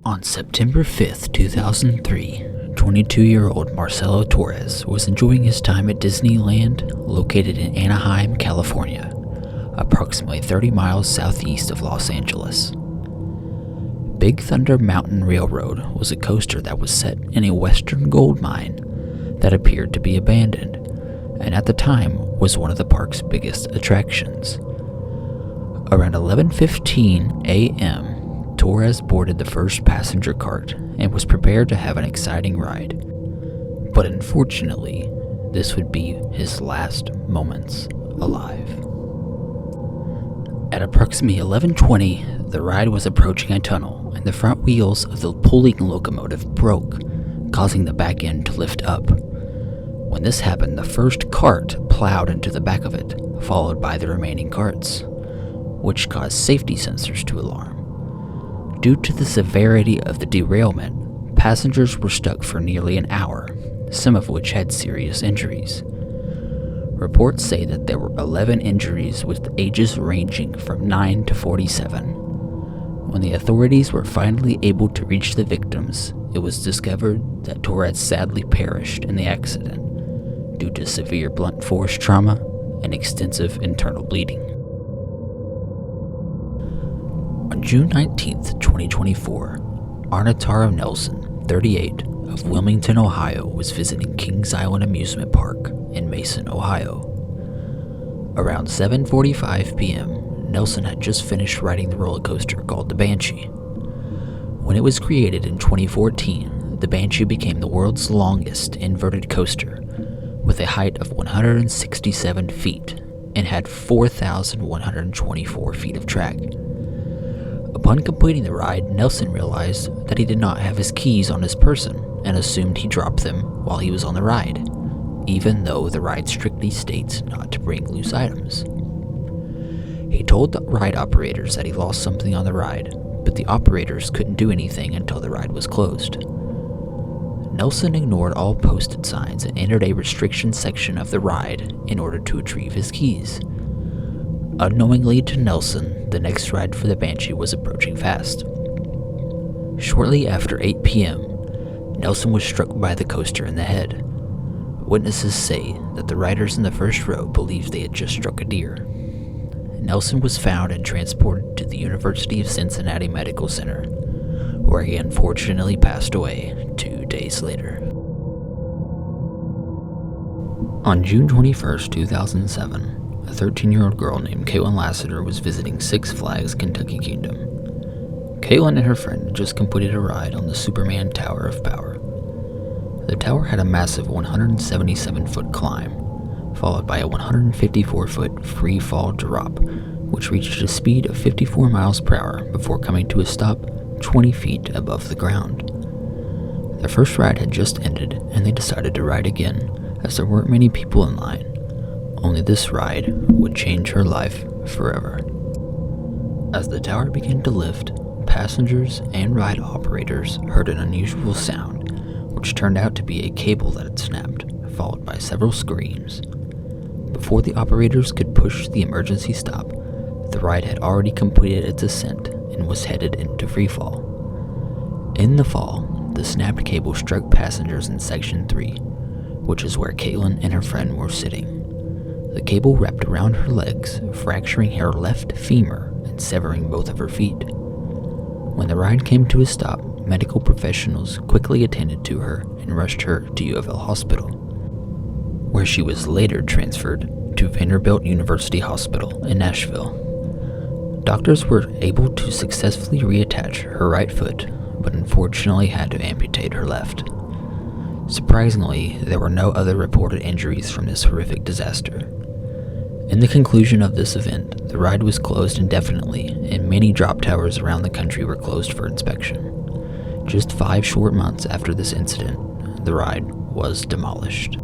On September 5th, 2003, 22-year-old Marcelo Torres was enjoying his time at Disneyland, located in Anaheim, California, approximately 30 miles southeast of Los Angeles. Big Thunder Mountain Railroad was a coaster that was set in a western gold mine that appeared to be abandoned, and at the time was one of the park's biggest attractions. Around 11:15 a.m., Torres boarded the first passenger cart and was prepared to have an exciting ride. But unfortunately, this would be his last moments alive. At approximately 11:20, the ride was approaching a tunnel and the front wheels of the pulling locomotive broke, causing the back end to lift up. When this happened, the first cart plowed into the back of it, followed by the remaining carts, which caused safety sensors to alarm. Due to the severity of the derailment, passengers were stuck for nearly an hour, some of which had serious injuries. Reports say that there were 11 injuries with ages ranging from 9 to 47. When the authorities were finally able to reach the victims, it was discovered that Torres sadly perished in the accident due to severe blunt force trauma and extensive internal bleeding. On June 19, 2024, Arnotaro Nelson, 38, of Wilmington, Ohio, was visiting Kings Island Amusement Park in Mason, Ohio. Around 7:45 p.m., Nelson had just finished riding the roller coaster called the Banshee. When it was created in 2014, the Banshee became the world's longest inverted coaster, with a height of 167 feet and had 4,124 feet of track. Upon completing the ride, Nelson realized that he did not have his keys on his person and assumed he dropped them while he was on the ride, even though the ride strictly states not to bring loose items. He told the ride operators that he lost something on the ride, but the operators couldn't do anything until the ride was closed. Nelson ignored all posted signs and entered a restriction section of the ride in order to retrieve his keys. Unknowingly to Nelson, the next ride for the Banshee was approaching fast. Shortly after 8 p.m., Nelson was struck by the coaster in the head. Witnesses say that the riders in the first row believed they had just struck a deer. Nelson was found and transported to the University of Cincinnati Medical Center, where he unfortunately passed away 2 days later. On June 21, 2007, a 13-year-old girl named Caitlin Lassiter was visiting Six Flags Kentucky Kingdom. Caitlin and her friend had just completed a ride on the Superman Tower of Power. The tower had a massive 177-foot climb, followed by a 154-foot free fall drop, which reached a speed of 54 miles per hour before coming to a stop 20 feet above the ground. Their first ride had just ended, and they decided to ride again, as there weren't many people in line. Only this ride would change her life forever. As the tower began to lift, passengers and ride operators heard an unusual sound, which turned out to be a cable that had snapped, followed by several screams. Before the operators could push the emergency stop, the ride had already completed its ascent and was headed into freefall. In the fall, the snapped cable struck passengers in Section 3, which is where Caitlin and her friend were sitting. The cable wrapped around her legs, fracturing her left femur and severing both of her feet. When the ride came to a stop, medical professionals quickly attended to her and rushed her to U of L Hospital, where she was later transferred to Vanderbilt University Hospital in Nashville. Doctors were able to successfully reattach her right foot, but unfortunately had to amputate her left. Surprisingly, there were no other reported injuries from this horrific disaster. In the conclusion of this event, the ride was closed indefinitely, and many drop towers around the country were closed for inspection. Just 5 short months after this incident, the ride was demolished.